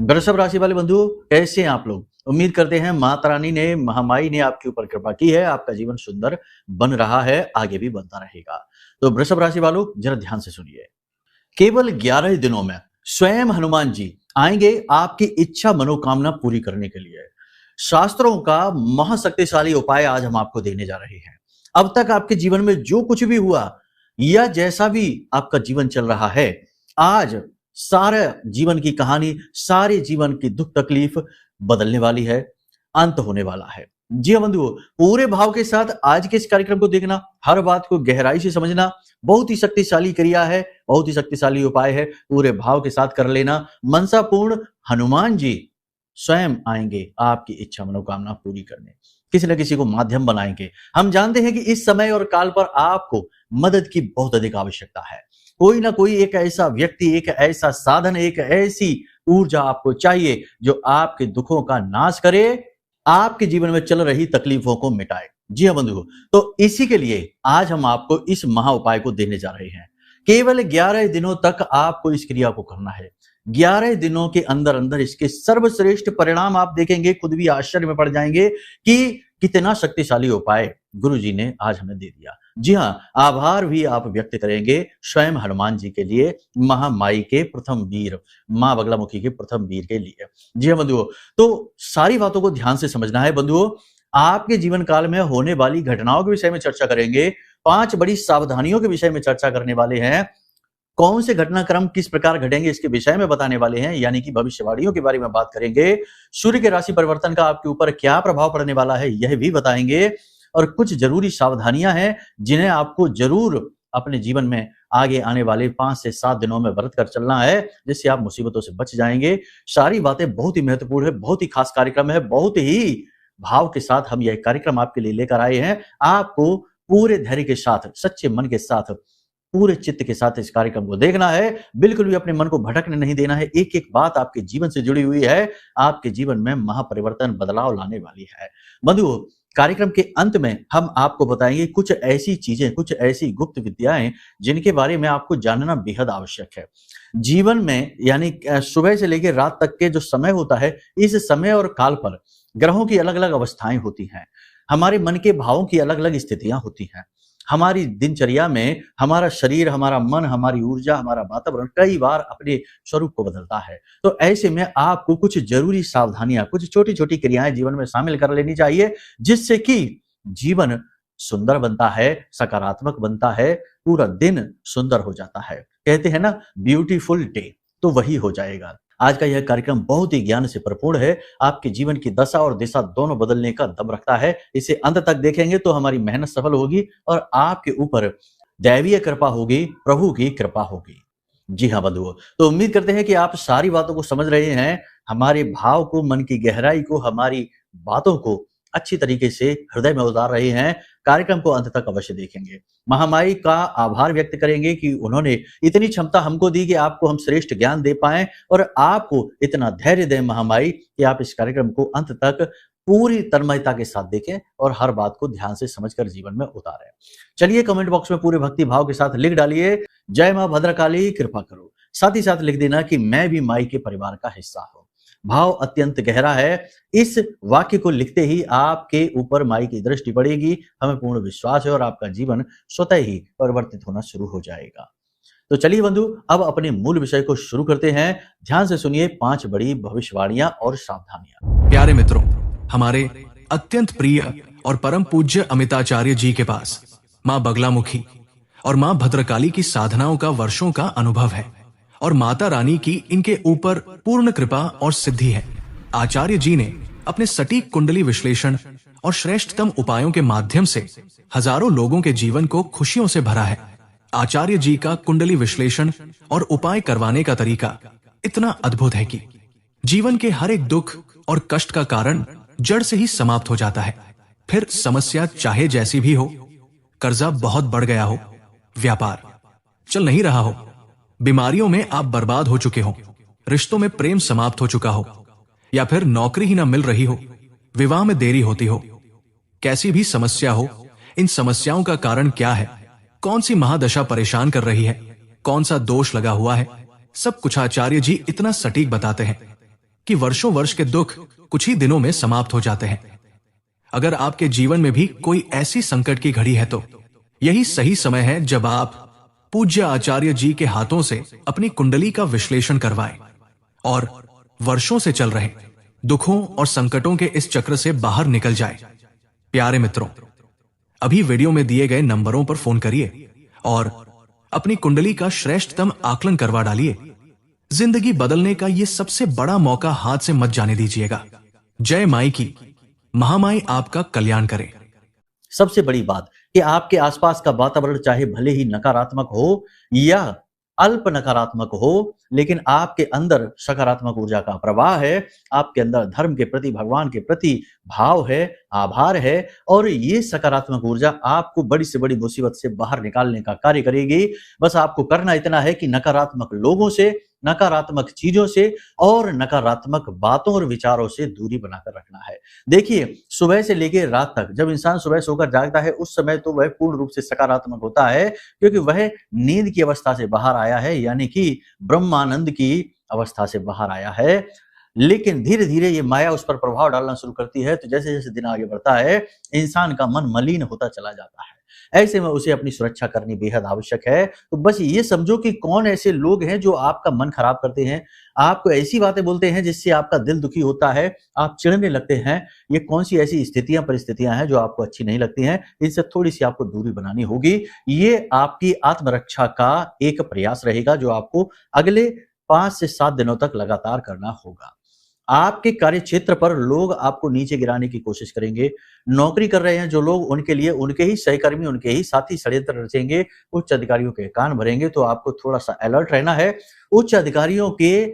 वृषभ राशि वाले बंधु, कैसे हैं आप लोग? उम्मीद करते हैं माता रानी ने, महामाई ने आपके ऊपर कृपा की है, आपका जीवन सुंदर बन रहा है, आगे भी बनता रहेगा। तो वृषभ राशि वालों, जरा ध्यान से सुनिए। केवल 11 दिनों में स्वयं हनुमान जी आएंगे आपकी इच्छा मनोकामना पूरी करने के लिए। शास्त्रों का महाशक्तिशाली उपाय आज हम आपको देने जा रहे हैं। अब तक आपके जीवन में जो कुछ भी हुआ या जैसा भी आपका जीवन चल रहा है, आज सारा जीवन की कहानी, सारे जीवन की दुख तकलीफ बदलने वाली है, अंत होने वाला है। जी हाँ बंधुओं, पूरे भाव के साथ आज के इस कार्यक्रम को देखना, हर बात को गहराई से समझना, बहुत ही शक्तिशाली क्रिया है, बहुत ही शक्तिशाली उपाय है। पूरे भाव के साथ कर लेना। मनसापूर्ण हनुमान जी स्वयं आएंगे आपकी इच्छा मनोकामना पूरी करने, किसी न किसी को माध्यम बनाएंगे। हम जानते हैं कि इस समय और काल पर आपको मदद की बहुत अधिक आवश्यकता है। कोई ना कोई एक ऐसा व्यक्ति, एक ऐसा साधन, एक ऐसी ऊर्जा आपको चाहिए जो आपके दुखों का नाश करे, आपके जीवन में चल रही तकलीफों को मिटाए। जी हाँ बंधुओं, तो इसी के लिए आज हम आपको इस महा उपाय को देने जा रहे हैं। केवल 11 दिनों तक आपको इस क्रिया को करना है। 11 दिनों के अंदर अंदर इसके सर्वश्रेष्ठ परिणाम आप देखेंगे, खुद भी आश्चर्य में पड़ जाएंगे कि कितना शक्तिशाली उपाय गुरु जी ने आज हमें दे दिया। जी हाँ, आभार भी आप व्यक्त करेंगे स्वयं हनुमान जी के लिए, महामाई के प्रथम वीर, मां बगलामुखी के प्रथम वीर के लिए। जी हाँ बंधुओं, तो सारी बातों को ध्यान से समझना है बंधुओं। आपके जीवन काल में होने वाली घटनाओं के विषय में चर्चा करेंगे, 5 बड़ी सावधानियों के विषय में चर्चा करने वाले हैं, कौन से घटनाक्रम किस प्रकार घटेंगे इसके विषय में बताने वाले हैं, यानी कि भविष्यवाणियों के बारे में बात करेंगे। सूर्य के राशि परिवर्तन का आपके ऊपर क्या प्रभाव पड़ने वाला है यह भी बताएंगे, और कुछ जरूरी सावधानियां हैं जिन्हें आपको जरूर अपने जीवन में आगे आने वाले 5 से 7 दिनों में बरत कर चलना है, जिससे आप मुसीबतों से बच जाएंगे। सारी बातें बहुत ही महत्वपूर्ण है, बहुत ही खास कार्यक्रम है, बहुत ही भाव के साथ हम यह कार्यक्रम आपके लिए लेकर आए हैं। आपको पूरे धैर्य के साथ, सच्चे मन के साथ, पूरे चित्त के साथ इस कार्यक्रम को देखना है। बिल्कुल भी अपने मन को भटकने नहीं देना है। एक एक बात आपके जीवन से जुड़ी हुई है, आपके जीवन में महापरिवर्तन, बदलाव लाने वाली है। बंधुओं, कार्यक्रम के अंत में हम आपको बताएंगे कुछ ऐसी चीजें, कुछ ऐसी गुप्त विद्याएं जिनके बारे में आपको जानना बेहद आवश्यक है। जीवन में यानी सुबह से लेकर रात तक के जो समय होता है, इस समय और काल पर ग्रहों की अलग अलग अवस्थाएं होती हैं, हमारे मन के भावों की अलग अलग स्थितियां होती हैं। हमारी दिनचर्या में हमारा शरीर, हमारा मन, हमारी ऊर्जा, हमारा वातावरण कई बार अपने स्वरूप को बदलता है। तो ऐसे में आपको कुछ जरूरी सावधानियां, कुछ छोटी छोटी क्रियाएं जीवन में शामिल कर लेनी चाहिए, जिससे कि जीवन सुंदर बनता है, सकारात्मक बनता है, पूरा दिन सुंदर हो जाता है। कहते हैं ना, ब्यूटीफुल डे, तो वही हो जाएगा। आज का यह कार्यक्रम बहुत ही ज्ञान से भरपूर है, आपके जीवन की दशा और दिशा दोनों बदलने का दम रखता है। इसे अंत तक देखेंगे तो हमारी मेहनत सफल होगी और आपके ऊपर दैवीय कृपा होगी, प्रभु की कृपा होगी। जी हाँ बंधुओं, तो उम्मीद करते हैं कि आप सारी बातों को समझ रहे हैं, हमारे भाव को, मन की गहराई को, हमारी बातों को अच्छी तरीके से हृदय में उतार रहे हैं। कार्यक्रम को अंत तक अवश्य देखेंगे। महामाई का आभार व्यक्त करेंगे कि उन्होंने इतनी क्षमता हमको दी कि आपको हम श्रेष्ठ ज्ञान दे पाए, और आपको इतना धैर्य दें महामाई कि आप इस कार्यक्रम को अंत तक पूरी तन्मयता के साथ देखें और हर बात को ध्यान से समझकर जीवन में उतारें। चलिए कमेंट बॉक्स में पूरे भक्ति भाव के साथ लिख डालिए, जय मां भद्रकाली कृपा करो। साथ ही साथ लिख देना कि मैं भी माई के परिवार का हिस्सा हूं। भाव अत्यंत गहरा है। इस वाक्य को लिखते ही आपके ऊपर माई की दृष्टि पड़ेगी, हमें पूर्ण विश्वास है, और आपका जीवन स्वतः ही परिवर्तित होना शुरू हो जाएगा। तो चलिए बंधु, अब अपने मूल विषय को शुरू करते हैं। ध्यान से सुनिए 5 बड़ी भविष्यवाणियां और सावधानियां। प्यारे मित्रों, हमारे अत्यंत प्रिय और परम पूज्य अमिताचार्य जी के पास मां बगलामुखी और मां भद्रकाली की साधनाओं का वर्षों का अनुभव है, और माता रानी की इनके ऊपर पूर्ण कृपा और सिद्धि है। आचार्य जी ने अपने सटीक कुंडली विश्लेषण और श्रेष्ठतम उपायों के माध्यम से हजारों लोगों के जीवन को खुशियों से भरा है। आचार्य जी का कुंडली विश्लेषण और उपाय करवाने का तरीका इतना अद्भुत है कि जीवन के हर एक दुख और कष्ट का कारण जड़ से ही समाप्त हो जाता है। फिर समस्या चाहे जैसी भी हो, कर्जा बहुत बढ़ गया हो, व्यापार चल नहीं रहा हो, बीमारियों में आप बर्बाद हो चुके हो, रिश्तों में प्रेम समाप्त हो चुका हो, या फिर नौकरी ही ना मिल रही हो, विवाह में देरी होती हो, कैसी भी समस्या हो, इन समस्याओं का कारण क्या है, कौन सी महादशा परेशान कर रही है, कौन सा दोष लगा हुआ है, सब कुछ आचार्य जी इतना सटीक बताते हैं। कि वर्षों वर्ष के दुख कुछ ही दिनों में समाप्त हो जाते हैं। अगर आपके जीवन में भी कोई ऐसी संकट की घड़ी है तो यही सही समय है जब आप पूज्य आचार्य जी के हाथों से अपनी कुंडली का विश्लेषण करवाएं और वर्षों से चल रहे दुखों और संकटों के इस चक्र से बाहर निकल जाए। प्यारे मित्रों, अभी वीडियो में दिए गए नंबरों पर फोन करिए और अपनी कुंडली का श्रेष्ठतम आकलन करवा डालिए। जिंदगी बदलने का यह सबसे बड़ा मौका हाथ से मत जाने दीजिएगा। जय माई की, महामाई आपका कल्याण करे। सबसे बड़ी बात कि आपके आसपास का वातावरण चाहे भले ही नकारात्मक हो या अल्प नकारात्मक हो, लेकिन आपके अंदर सकारात्मक ऊर्जा का प्रवाह है, आपके अंदर धर्म के प्रति, भगवान के प्रति भाव है, आभार है, और ये सकारात्मक ऊर्जा आपको बड़ी से बड़ी मुसीबत से बाहर निकालने का कार्य करेगी। बस आपको करना इतना है कि नकारात्मक लोगों से, नकारात्मक चीजों से और नकारात्मक बातों और विचारों से दूरी बनाकर रखना है। देखिए, सुबह से लेकर रात तक जब इंसान सुबह सोकर जागता है उस समय तो वह पूर्ण रूप से सकारात्मक होता है, क्योंकि वह नींद की अवस्था से बाहर आया है, यानी कि ब्रह्मानंद की अवस्था से बाहर आया है। लेकिन धीरे धीरे ये माया उस पर प्रभाव डालना शुरू करती है, तो जैसे जैसे दिन आगे बढ़ता है इंसान का मन मलिन होता चला जाता है। ऐसे में उसे अपनी सुरक्षा करनी बेहद आवश्यक है। तो बस ये समझो कि कौन ऐसे लोग हैं जो आपका मन खराब करते हैं, आपको ऐसी बातें बोलते हैं जिससे आपका दिल दुखी होता है, आप चिढ़ने लगते हैं। ये कौन सी ऐसी स्थितियां, परिस्थितियां हैं जो आपको अच्छी नहीं लगती हैं, इनसे थोड़ी सी आपको दूरी बनानी होगी। ये आपकी आत्मरक्षा का एक प्रयास रहेगा जो आपको अगले 5 से 7 दिनों तक लगातार करना होगा। आपके कार्य क्षेत्र पर लोग आपको नीचे गिराने की कोशिश करेंगे। नौकरी कर रहे हैं जो लोग, उनके लिए उनके ही सहकर्मी, उनके ही साथी षड्यंत्र रचेंगे, उच्च अधिकारियों के कान भरेंगे, तो आपको थोड़ा सा अलर्ट रहना है। उच्च अधिकारियों के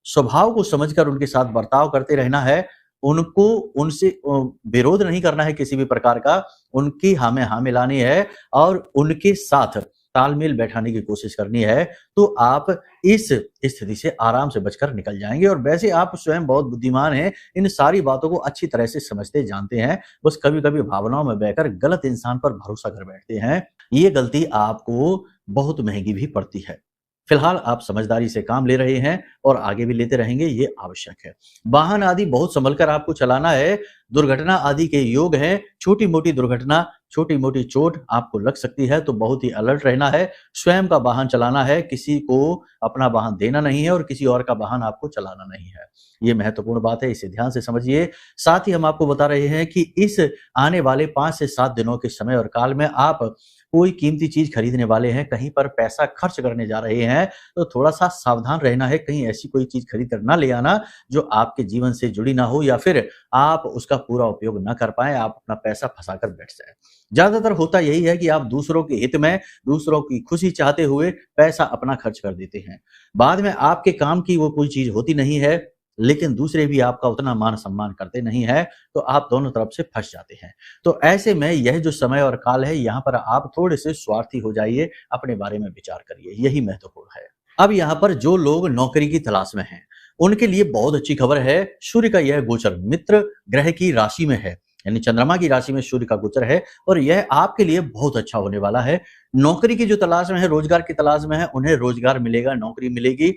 स्वभाव को समझकर उनके साथ बर्ताव करते रहना है। उनको उनसे विरोध नहीं करना है किसी भी प्रकार का, उनकी हाँ में हाँ मिलानी है और उनके साथ तालमेल बैठाने की कोशिश करनी है, तो आप इस स्थिति से आराम से बचकर निकल जाएंगे। और वैसे आप स्वयं बहुत बुद्धिमान हैं, इन सारी बातों को अच्छी तरह से समझते जानते हैं, बस कभी कभी भावनाओं में बहकर गलत इंसान पर भरोसा कर बैठते हैं। ये गलती आपको बहुत महंगी भी पड़ती है। फिलहाल आप समझदारी से काम ले रहे हैं और आगे भी लेते रहेंगे, ये आवश्यक है। वाहन आदि बहुत संभलकर आपको चलाना है। दुर्घटना आदि के योग हैं। छोटी मोटी दुर्घटना, छोटी मोटी चोट आपको लग सकती है, तो बहुत ही अलर्ट रहना है। स्वयं का वाहन चलाना है, किसी को अपना वाहन देना नहीं है और किसी और का वाहन आपको चलाना नहीं है। ये महत्वपूर्ण बात है, इसे ध्यान से समझिए। साथ ही हम आपको बता रहे हैं कि इस आने वाले 5 से 7 दिनों के समय और काल में आप कोई कीमती चीज खरीदने वाले हैं, कहीं पर पैसा खर्च करने जा रहे हैं, तो थोड़ा सा सावधान रहना है। कहीं ऐसी कोई चीज खरीद कर ना ले आना जो आपके जीवन से जुड़ी ना हो या फिर आप उसका पूरा उपयोग ना कर पाए, आप अपना पैसा फंसा कर बैठ जाए। ज्यादातर होता यही है कि आप दूसरों के हित में, दूसरों की खुशी चाहते हुए पैसा अपना खर्च कर देते हैं। बाद में आपके काम की वो कोई चीज होती नहीं है, लेकिन दूसरे भी आपका उतना मान सम्मान करते नहीं है, तो आप दोनों तरफ से फंस जाते हैं। तो ऐसे में यह जो समय और काल है, यहाँ पर आप थोड़े से स्वार्थी हो जाइए, अपने बारे में विचार करिए, यही महत्वपूर्ण है। अब यहाँ पर जो लोग नौकरी की तलाश में हैं, उनके लिए बहुत अच्छी खबर है। सूर्य का यह गोचर मित्र ग्रह की राशि में है, यानी चंद्रमा की राशि में सूर्य का गोचर है, और यह आपके लिए बहुत अच्छा होने वाला है। नौकरी की जो तलाश में है, रोजगार की तलाश में है, उन्हें रोजगार मिलेगा, नौकरी मिलेगी।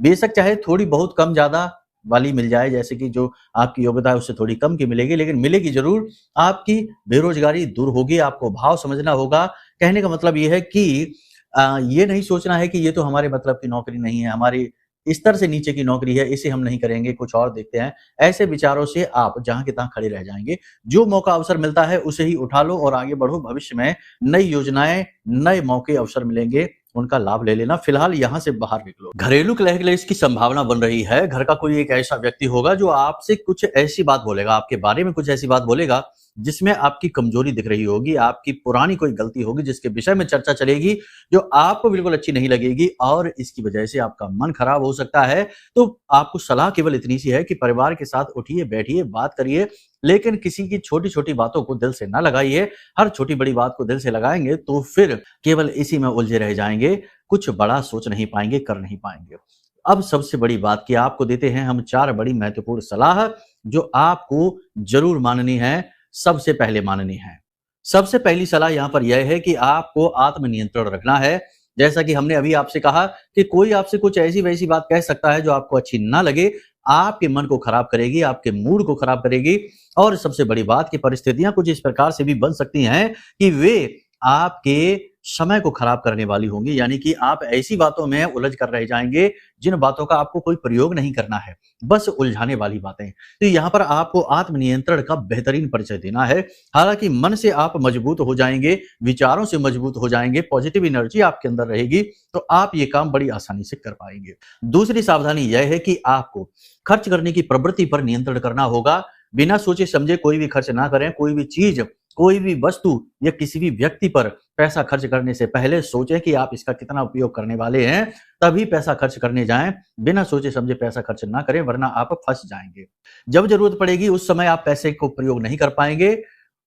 बेशक चाहे थोड़ी बहुत कम ज्यादा वाली मिल जाए, जैसे कि जो आपकी योग्यता है उससे थोड़ी कम की मिलेगी, लेकिन मिलेगी जरूर। आपकी बेरोजगारी दूर होगी। आपको भाव समझना होगा। कहने का मतलब ये है कि ये नहीं सोचना है कि ये तो हमारे मतलब की नौकरी नहीं है, हमारी स्तर से नीचे की नौकरी है, इसे हम नहीं करेंगे, कुछ और देखते हैं। ऐसे विचारों से आप जहां के तहां खड़े रह जाएंगे। जो मौका अवसर मिलता है उसे ही उठा लो और आगे बढ़ो। भविष्य में नई योजनाएं, नए मौके, अवसर मिलेंगे, उनका लाभ ले लेना। फिलहाल यहाँ से बाहर निकलो। घरेलू कलह क्लेश की संभावना बन रही है। घर का कोई एक ऐसा व्यक्ति होगा जो आपसे कुछ ऐसी बात बोलेगा, आपके बारे में कुछ ऐसी बात बोलेगा जिसमें आपकी कमजोरी दिख रही होगी, आपकी पुरानी कोई गलती होगी जिसके विषय में चर्चा चलेगी जो आपको बिल्कुल अच्छी नहीं लगेगी और इसकी वजह से आपका मन खराब हो सकता है। तो आपको सलाह केवल इतनी सी है कि परिवार के साथ उठिए, बैठिए, बात करिए, लेकिन किसी की छोटी छोटी बातों को दिल से ना लगाइए। हर छोटी बड़ी बात को दिल से लगाएंगे तो फिर केवल इसी में उलझे रह जाएंगे, कुछ बड़ा सोच नहीं पाएंगे, कर नहीं पाएंगे। अब सबसे बड़ी बात कि आपको देते हैं हम 4 बड़ी महत्वपूर्ण सलाह जो आपको जरूर माननी है, सबसे पहले माननी है। सबसे पहली सलाह यहाँ पर यह है कि आपको आत्मनियंत्रण रखना है। जैसा कि हमने अभी आपसे कहा कि कोई आपसे कुछ ऐसी वैसी बात कह सकता है जो आपको अच्छी ना लगे, आपके मन को खराब करेगी, आपके मूड को खराब करेगी। और सबसे बड़ी बात कि परिस्थितियां कुछ इस प्रकार से भी बन सकती हैं कि वे आपके समय को खराब करने वाली होंगी, यानी कि आप ऐसी बातों में उलझ कर रह जाएंगे जिन बातों का आपको कोई प्रयोग नहीं करना है, बस उलझाने वाली बातें। तो यहाँ पर आपको आत्मनियंत्रण का बेहतरीन परिचय देना है। हालांकि मन से आप मजबूत हो जाएंगे, विचारों से मजबूत हो जाएंगे, पॉजिटिव एनर्जी आपके अंदर रहेगी, तो आप ये काम बड़ी आसानी से कर पाएंगे। दूसरी सावधानी यह है कि आपको खर्च करने की प्रवृत्ति पर नियंत्रण करना होगा। बिना सोचे समझे कोई भी खर्च ना करें। कोई भी चीज, कोई भी वस्तु या किसी भी व्यक्ति पर पैसा खर्च करने से पहले सोचें कि आप इसका कितना उपयोग करने वाले हैं, तभी पैसा खर्च करने जाएं। बिना सोचे समझे पैसा खर्च ना करें, वरना आप फंस जाएंगे। जब जरूरत पड़ेगी उस समय आप पैसे को प्रयोग नहीं कर पाएंगे,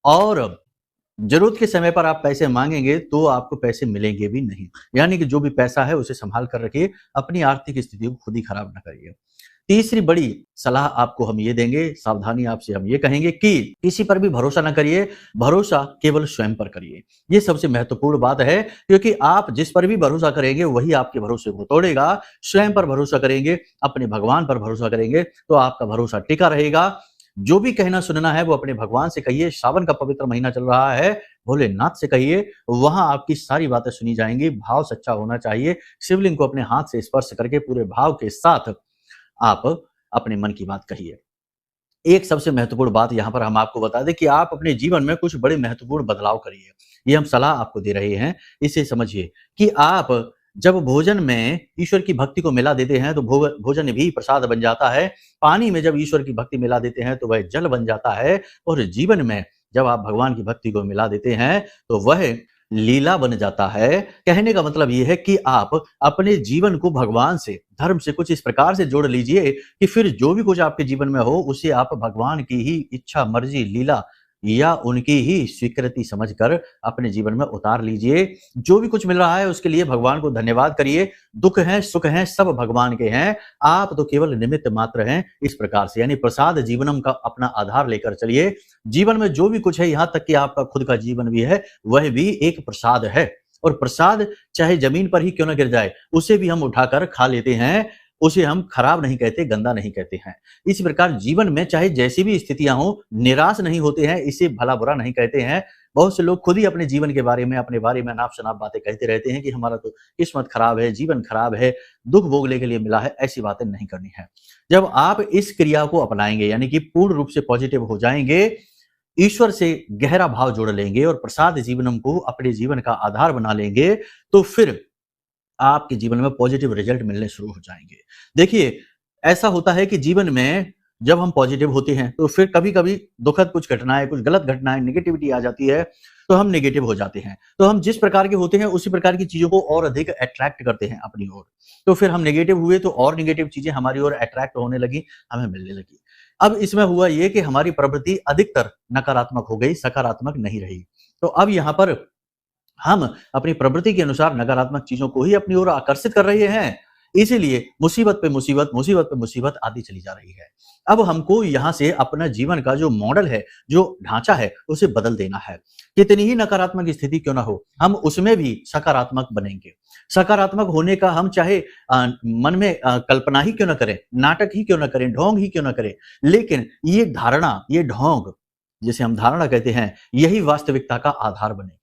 और जरूरत के समय पर आप पैसे मांगेंगे तो आपको पैसे मिलेंगे भी नहीं। यानी कि जो भी पैसा है उसे संभाल कर रखिए, अपनी आर्थिक स्थिति को खुद ही खराब ना करिए। तीसरी बड़ी सलाह आपको हम ये देंगे, सावधानी आपसे हम ये कहेंगे कि किसी पर भी भरोसा ना करिए, भरोसा केवल स्वयं पर करिए। ये सबसे महत्वपूर्ण बात है, क्योंकि आप जिस पर भी भरोसा करेंगे वही आपके भरोसे को तोड़ेगा। स्वयं पर भरोसा करेंगे, अपने भगवान पर भरोसा करेंगे तो आपका भरोसा टिका रहेगा। जो भी कहना सुनना है वो अपने भगवान से कहिए। सावन का पवित्र महीना चल रहा है, भोलेनाथ से कहिए, वहां आपकी सारी बातें सुनी जाएंगी। भाव सच्चा होना चाहिए। शिवलिंग को अपने हाथ से स्पर्श करके पूरे भाव के साथ आप अपने मन की बात कहिए। एक सबसे महत्वपूर्ण बात यहां पर हम आपको बता दें कि आप अपने जीवन में कुछ बड़े महत्वपूर्ण बदलाव करिए। ये हम सलाह आपको दे रहे हैं, इसे समझिए कि आप जब भोजन में ईश्वर की भक्ति को मिला देते हैं तो भोजन भी प्रसाद बन जाता है। पानी में जब ईश्वर की भक्ति मिला देते हैं तो वह जल बन जाता है, और जीवन में जब आप भगवान की भक्ति को मिला देते हैं तो वह लीला बन जाता है। कहने का मतलब यह है कि आप अपने जीवन को भगवान से, धर्म से कुछ इस प्रकार से जोड़ लीजिए कि फिर जो भी कुछ आपके जीवन में हो उसे आप भगवान की ही इच्छा, मर्जी, लीला या उनकी ही स्वीकृति समझकर अपने जीवन में उतार लीजिए। जो भी कुछ मिल रहा है उसके लिए भगवान को धन्यवाद करिए। दुख है, सुख है, सब भगवान के हैं, आप तो केवल निमित्त मात्र हैं। इस प्रकार से यानी प्रसाद जीवनम का अपना आधार लेकर चलिए। जीवन में जो भी कुछ है, यहां तक कि आपका खुद का जीवन भी है, वह भी एक प्रसाद है। और प्रसाद चाहे जमीन पर ही क्यों न गिर जाए, उसे भी हम उठाकर खा लेते हैं। उसे हम खराब नहीं कहते, गंदा नहीं कहते हैं। इसी प्रकार जीवन में चाहे जैसी भी स्थितियां हो, निराश नहीं होते हैं, इसे भला बुरा नहीं कहते हैं। बहुत से लोग खुद ही अपने जीवन के बारे में, अपने बारे में नाप शनाप बातें कहते रहते हैं कि हमारा तो किस्मत खराब है, जीवन खराब है, दुख भोगने के लिए मिला है। ऐसी बातें नहीं करनी है। जब आप इस क्रिया को अपनाएंगे, यानी कि पूर्ण रूप से पॉजिटिव हो जाएंगे, ईश्वर से गहरा भाव जोड़ लेंगे और प्रसाद जीवनम को अपने जीवन का आधार बना लेंगे, तो फिर आपके जीवन में पॉजिटिव रिजल्ट मिलने शुरू हो जाएंगे। देखिए, ऐसा होता है कि जीवन में जब हम पॉजिटिव होते हैं तो फिर कभी-कभी दुखद कुछ घटनाएं, कुछ गलत घटनाएं, नेगेटिविटी आ जाती है, तो हम नेगेटिव हो जाते हैं। तो हम जिस प्रकार के होते हैं उसी प्रकार की चीजों को और अधिक अट्रैक्ट करते हैं अपनी ओर। तो फिर हम नेगेटिव हुए तो और नेगेटिव चीजें हमारी ओर अट्रैक्ट होने लगी, हमें मिलने लगी। अब इसमें हुआ ये कि हमारी प्रवृत्ति अधिकतर नकारात्मक हो गई, सकारात्मक नहीं रही। तो अब यहाँ पर हम अपनी प्रवृत्ति के अनुसार नकारात्मक चीजों को ही अपनी ओर आकर्षित कर रहे हैं। इसीलिए मुसीबत पे मुसीबत, मुसीबत पे मुसीबत आती चली जा रही है। अब हमको यहाँ से अपना जीवन का जो मॉडल है, जो ढांचा है, उसे बदल देना है। कितनी ही नकारात्मक स्थिति क्यों ना हो, हम उसमें भी सकारात्मक बनेंगे। सकारात्मक होने का हम चाहे मन में कल्पना ही क्यों ना करें, नाटक ही क्यों ना करें, ढोंग ही क्यों ना करें, लेकिन ये धारणा, ये ढोंग, जिसे हम धारणा कहते हैं, यही वास्तविकता का आधार बनेगी।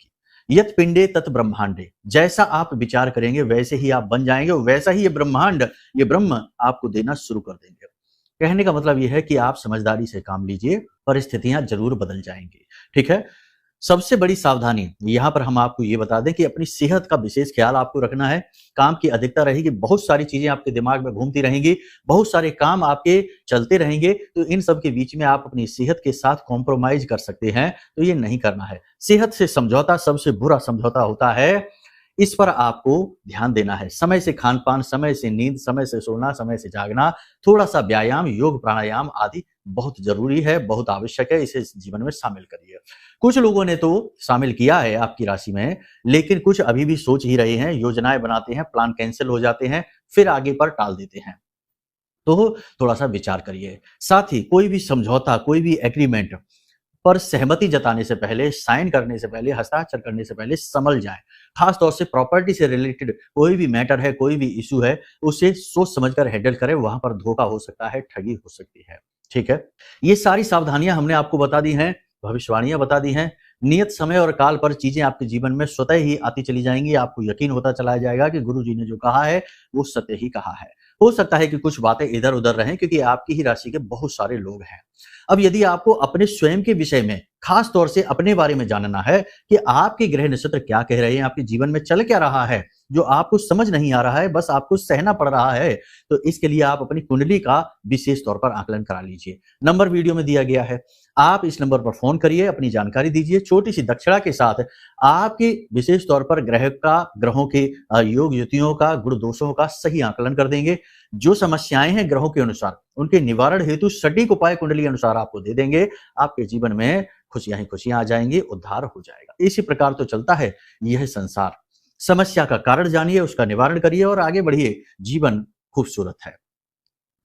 यत पिंडे तत् ब्रह्मांडे, जैसा आप विचार करेंगे वैसे ही आप बन जाएंगे, वैसा ही ये ब्रह्मांड, ये ब्रह्म आपको देना शुरू कर देंगे। कहने का मतलब यह है कि आप समझदारी से काम लीजिए, परिस्थितियां जरूर बदल जाएंगी। ठीक है। सबसे बड़ी सावधानी यहां पर हम आपको ये बता दें कि अपनी सेहत का विशेष ख्याल आपको रखना है। काम की अधिकता रहेगी, बहुत सारी चीजें आपके दिमाग में घूमती रहेंगी, बहुत सारे काम आपके चलते रहेंगे, तो इन सब के बीच में आप अपनी सेहत के साथ कॉम्प्रोमाइज कर सकते हैं, तो ये नहीं करना है। सेहत से समझौता सबसे बुरा समझौता होता है, इस पर आपको ध्यान देना है। समय से खान पान, समय से नींद, समय से सोना, समय से जागना, थोड़ा सा व्यायाम, योग, प्राणायाम आदि बहुत जरूरी है, बहुत आवश्यक है। इसे जीवन में शामिल करिए। कुछ लोगों ने तो शामिल किया है आपकी राशि में, लेकिन कुछ अभी भी सोच ही रहे हैं, योजनाएं बनाते हैं, प्लान कैंसिल हो जाते हैं, फिर आगे पर टाल देते हैं। तो थोड़ा सा विचार करिए। साथ ही कोई भी समझौता, कोई भी एग्रीमेंट पर सहमति जताने से पहले, साइन करने से पहले, हस्ताक्षर करने से पहले संभल जाए। खास तौर से प्रॉपर्टी से रिलेटेड कोई भी मैटर है, कोई भी इशू है, उसे सोच समझकर हैंडल करें। वहां पर धोखा हो सकता है, ठगी हो सकती है। ठीक है, ये सारी सावधानियां हमने आपको बता दी हैं, भविष्यवाणियां बता दी हैं। नियत समय और काल पर चीजें आपके जीवन में स्वतः ही आती चली जाएंगी। आपको यकीन होता चला जाएगा कि गुरु जी ने जो कहा है वो सत्य ही कहा है। हो सकता है कि कुछ बातें इधर उधर रहें, क्योंकि आपकी ही राशि के बहुत सारे लोग हैं। अब यदि आपको अपने स्वयं के विषय में, खास तौर से अपने बारे में जानना है कि आपके ग्रह नक्षत्र क्या कह रहे हैं, आपके जीवन में चल क्या रहा है, जो आपको समझ नहीं आ रहा है, बस आपको सहना पड़ रहा है, तो इसके लिए आप अपनी कुंडली का विशेष तौर पर आकलन करा लीजिए। नंबर वीडियो में दिया गया है, आप इस नंबर पर फोन करिए, अपनी जानकारी दीजिए। छोटी सी दक्षिणा के साथ आपके विशेष तौर पर ग्रहों के योग युतियों का, गुण दोषों का सही आकलन कर देंगे। जो समस्याएं हैं ग्रहों के अनुसार, उनके निवारण हेतु सटीक उपाय कुंडली अनुसार आपको दे देंगे। आपके जीवन में खुशियां ही खुशियां आ जाएंगी, उद्धार हो जाएगा। इसी प्रकार तो चलता है यह संसार। समस्या का कारण जानिए, उसका निवारण करिए और आगे बढ़िए। जीवन खूबसूरत है।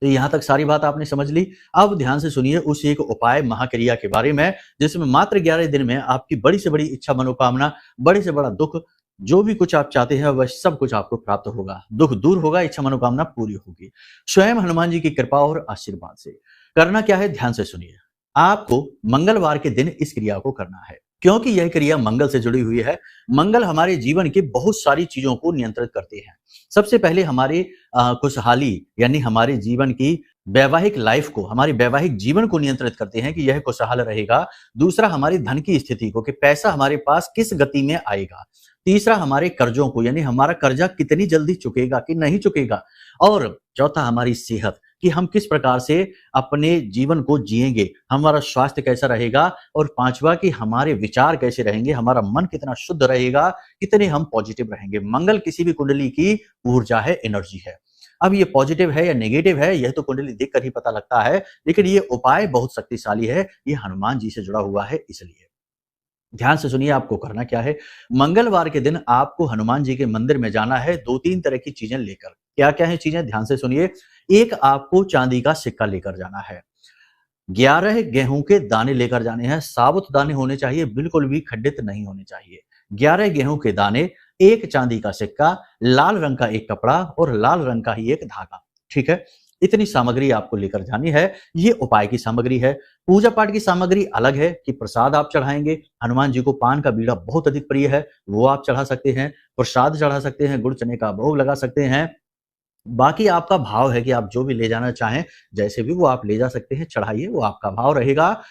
तो यहां तक सारी बात आपने समझ ली। अब ध्यान से सुनिए उस एक उपाय महाक्रिया के बारे में, जिसमें मात्र 11 दिन में आपकी बड़ी से बड़ी इच्छा मनोकामना, बड़े से बड़ा दुख, जो भी कुछ आप चाहते हैं वह सब कुछ आपको प्राप्त होगा। दुख दूर होगा, इच्छा मनोकामना पूरी होगी, स्वयं हनुमान जी की कृपा और आशीर्वाद से। करना क्या है, ध्यान से सुनिए। आपको मंगलवार के दिन इस क्रिया को करना है, क्योंकि यह क्रिया मंगल से जुड़ी हुई है। मंगल हमारे जीवन की बहुत सारी चीजों को नियंत्रित करते हैं। सबसे पहले हमारे खुशहाली, यानी हमारे जीवन की वैवाहिक लाइफ को, हमारे वैवाहिक जीवन को नियंत्रित करते हैं कि यह खुशहाल रहेगा। दूसरा, हमारी धन की स्थिति को, कि पैसा हमारे पास किस गति में आएगा। तीसरा, हमारे कर्जों को, यानी हमारा कर्जा कितनी जल्दी चुकेगा कि नहीं चुकेगा। और चौथा, हमारी सेहत, कि हम किस प्रकार से अपने जीवन को जिएंगे, हमारा स्वास्थ्य कैसा रहेगा। और पांचवा, कि हमारे विचार कैसे रहेंगे, हमारा मन कितना शुद्ध रहेगा, कितने हम पॉजिटिव रहेंगे। मंगल किसी भी कुंडली की ऊर्जा है, एनर्जी है। अब ये पॉजिटिव है या नेगेटिव है, यह तो कुंडली देखकर ही पता लगता है, लेकिन ये उपाय बहुत शक्तिशाली है। ये हनुमान जी से जुड़ा हुआ है, इसलिए ध्यान से सुनिए आपको करना क्या है। मंगलवार के दिन आपको हनुमान जी के मंदिर में जाना है 2-3 तरह की चीजें लेकर। क्या क्या है चीजें, ध्यान से सुनिए। एक, आपको चांदी का सिक्का लेकर जाना है। 11 गेहूं के दाने लेकर जाने हैं। साबुत दाने होने चाहिए, बिल्कुल भी खंडित नहीं होने चाहिए। 11 गेहूं के दाने, एक चांदी का सिक्का, लाल रंग का एक कपड़ा और लाल रंग का ही एक धागा। ठीक है, इतनी सामग्री आपको लेकर जानी है। ये उपाय की सामग्री है। पूजा पाठ की सामग्री अलग है कि प्रसाद आप चढ़ाएंगे। हनुमान जी को पान का बीड़ा बहुत अधिक प्रिय है, वो आप चढ़ा सकते हैं, प्रसाद चढ़ा सकते हैं, गुड़ चने का भोग लगा सकते हैं। बाकी आपका भाव है कि आप जो भी ले जाना चाहें, जैसे भी वो आप ले जा सकते हैं, चढ़ाइए, वो आपका भाव रहेगा।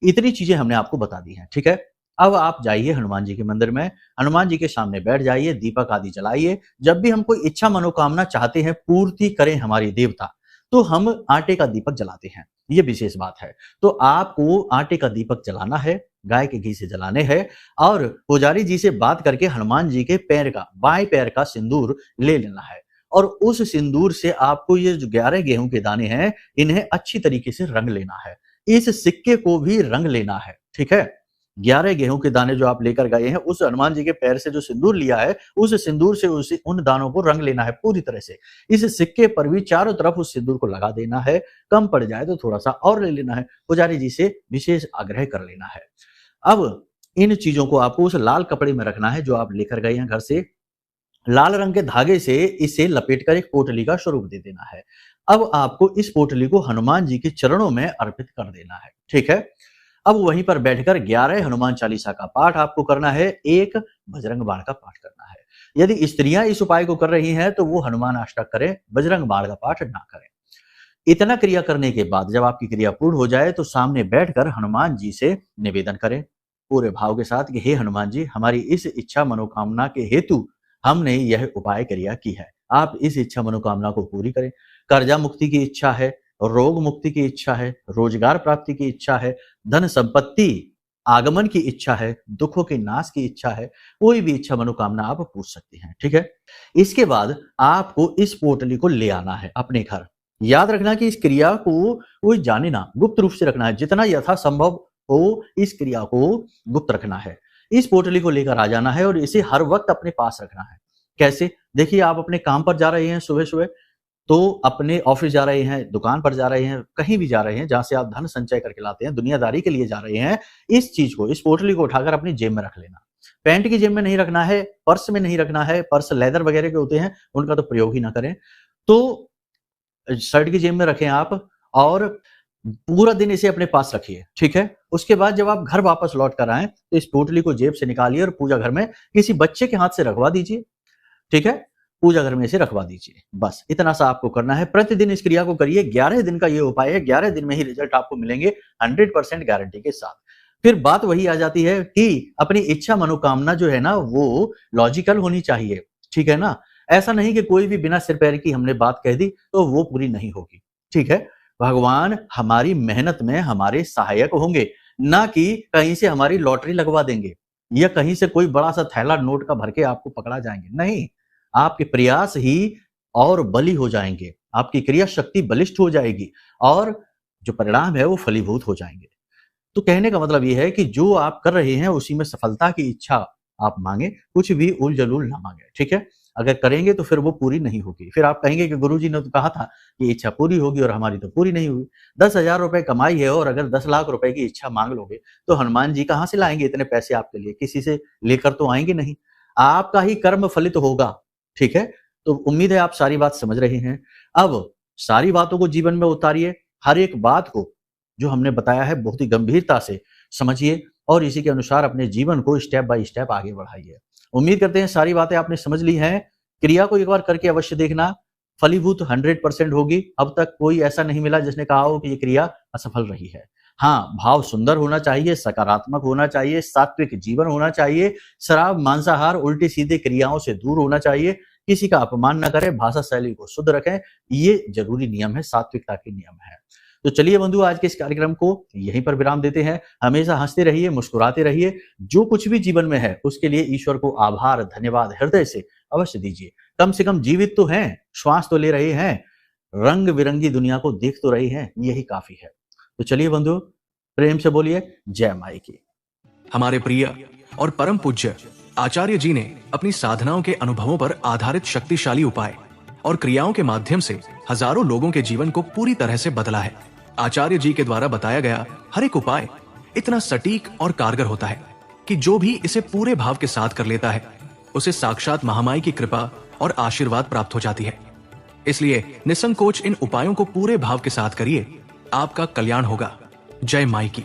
इतनी चीजें हमने आपको बता दी हैं। ठीक है, अब आप जाइए हनुमान जी के मंदिर में, हनुमान जी के सामने बैठ जाइए, दीपक आदि जलाइए। जब भी हम कोई इच्छा मनोकामना चाहते हैं पूर्ति करें हमारी देवता, तो हम आटे का दीपक जलाते हैं। ये विशेष बात है। तो आपको आटे का दीपक जलाना है, गाय के घी से जलाने हैं, और पुजारी जी से बात करके हनुमान जी के पैर का, बाएं पैर का सिंदूर ले लेना है। और उस सिंदूर से आपको ये जो 11 गेहूं के दाने हैं, इन्हें अच्छी तरीके से रंग लेना है। इस सिक्के को भी रंग लेना है। ठीक है, 11 गेहूं के दाने जो आप लेकर गए हैं, उस हनुमान जी के पैर से जो सिंदूर लिया है, उस सिंदूर से उन दानों को रंग लेना है पूरी तरह से। इस सिक्के पर भी चारों तरफ उस सिंदूर को लगा देना है। कम पड़ जाए तो थोड़ा सा और ले लेना है। पुजारी जी से विशेष आग्रह कर लेना है। अब इन चीजों को आपको उस लाल कपड़े में रखना है जो आप लेकर गए हैं घर से। लाल रंग के धागे से इसे लपेटकर एक पोटली का स्वरूप दे देना है। अब आपको इस पोटली को हनुमान जी के चरणों में अर्पित कर देना है। ठीक है, अब वहीं पर बैठकर 11 हनुमान चालीसा का पाठ आपको करना है, एक बजरंग बाण का पाठ करना है। यदि स्त्रियां इस उपाय को कर रही हैं तो वो हनुमान अष्टक करें, बजरंग बाण का पाठ ना करें। इतना क्रिया करने के बाद जब आपकी क्रिया पूर्ण हो जाए तो सामने बैठकर हनुमान जी से निवेदन करें पूरे भाव के साथ कि हे हनुमान जी, हमारी इस इच्छा मनोकामना के हेतु हमने यह उपाय क्रिया की है, आप इस इच्छा मनोकामना को पूरी करें। कर्जा मुक्ति की इच्छा है, रोग मुक्ति की इच्छा है, रोजगार प्राप्ति की इच्छा है, धन संपत्ति आगमन की इच्छा है, दुखों के नाश की इच्छा है, कोई भी इच्छा मनोकामना आप पूछ सकते हैं। ठीक है, इसके बाद आपको इस पोटली को ले आना है अपने घर। याद रखना कि इस क्रिया को कोई जाने ना, गुप्त रूप से रखना है। जितना यथासंभव हो इस क्रिया को गुप्त रखना है। इस पोटली को लेकर आ जाना है और इसे हर वक्त अपने पास रखना है। कैसे, देखिए आप अपने काम पर जा रहे हैं सुबह सुबह, तो अपने ऑफिस जा रहे हैं, दुकान पर जा रहे हैं, कहीं भी जा रहे हैं जहां से आप धन संचय करके लाते हैं, दुनियादारी के लिए जा रहे हैं, इस चीज को, इस पोटली को उठाकर अपनी जेब में रख लेना। पैंट की जेब में नहीं रखना है, पर्स में नहीं रखना है, पर्स लेदर वगैरह के होते हैं, उनका तो प्रयोग ही ना करें। तो शर्ट की जेब में रखें आप, और पूरा दिन इसे अपने पास रखिए, ठीक है। उसके बाद जब आप घर वापस लौट कर आए तो इस पोटली को जेब से निकालिए और पूजा घर में किसी बच्चे के हाथ से रखवा दीजिए, ठीक है। पूजा घर में इसे रखवा दीजिए, बस इतना सा आपको करना है। प्रतिदिन इस क्रिया को करिए, 11 दिन का ये उपाय है, 11 दिन में ही रिजल्ट आपको मिलेंगे 100% गारंटी के साथ। फिर बात वही आ जाती है कि अपनी इच्छा मनोकामना जो है ना वो लॉजिकल होनी चाहिए, ठीक है ना। ऐसा नहीं कि कोई भी बिना सिर पैर की हमने बात कह दी तो वो पूरी नहीं होगी, ठीक है। भगवान हमारी मेहनत में हमारे सहायक होंगे, ना कि कहीं से हमारी लॉटरी लगवा देंगे या कहीं से कोई बड़ा सा थैला नोट का भर के आपको पकड़ा जाएंगे, नहीं। आपके प्रयास ही और बली हो जाएंगे, आपकी क्रिया शक्ति बलिष्ठ हो जाएगी और जो परिणाम है वो फलीभूत हो जाएंगे। तो कहने का मतलब ये है कि जो आप कर रहे हैं उसी में सफलता की इच्छा आप मांगे, कुछ भी उल-जलूल ना मांगे, ठीक है। अगर करेंगे तो फिर वो पूरी नहीं होगी। फिर आप कहेंगे कि गुरुजी ने तो कहा था कि इच्छा पूरी होगी और हमारी तो पूरी नहीं हुई। 10,000 रुपए कमाई है और अगर 10 लाख रुपए की इच्छा मांग लोगे तो हनुमान जी कहाँ से लाएंगे इतने पैसे आपके लिए? किसी से लेकर तो आएंगे नहीं। आपका ही कर्म फलित होगा, ठीक है। तो उम्मीद है आप सारी बात समझ रहे हैं। अब सारी बातों को जीवन में उतारिए, हर एक बात को जो हमने बताया है बहुत ही गंभीरता से समझिए और इसी के अनुसार अपने जीवन को स्टेप बाय स्टेप आगे बढ़ाइए। उम्मीद करते हैं सारी बातें आपने समझ ली हैं। क्रिया को एक बार करके अवश्य देखना, फलीभूत 100% होगी। अब तक कोई ऐसा नहीं मिला जिसने कहा हो कि ये क्रिया असफल रही है। हाँ, भाव सुंदर होना चाहिए, सकारात्मक होना चाहिए, सात्विक जीवन होना चाहिए, शराब, मांसाहार, उल्टी सीधे क्रियाओं से दूर होना चाहिए, किसी का अपमान न करें, भाषा शैली को शुद्ध रखें। ये जरूरी नियम है, सात्विकता के नियम है। तो चलिए बंधु, आज के इस कार्यक्रम को यहीं पर विराम देते हैं। हमेशा हंसते रहिए, मुस्कुराते रहिए। जो कुछ भी जीवन में है उसके लिए ईश्वर को आभार, धन्यवाद हृदय से अवश्य दीजिए। कम से कम जीवित तो हैं, श्वास तो ले रहे हैं, रंग बिरंगी दुनिया को देख तो रहे हैं, यही काफी है। तो चलिए बंधु, प्रेम से बोलिए जय माई की। हमारे प्रिय और परम पूज्य आचार्य जी ने अपनी साधनाओं के अनुभवों पर आधारित शक्तिशाली उपाय और क्रियाओं के माध्यम से हजारों लोगों के जीवन को पूरी तरह से बदला है। आचार्य जी के द्वारा बताया गया हर एक उपाय इतना सटीक और कारगर होता है कि जो भी इसे पूरे भाव के साथ कर लेता है उसे साक्षात महामाई की कृपा और आशीर्वाद प्राप्त हो जाती है। इसलिए निसंकोच इन उपायों को पूरे भाव के साथ करिए, आपका कल्याण होगा। जय माई की।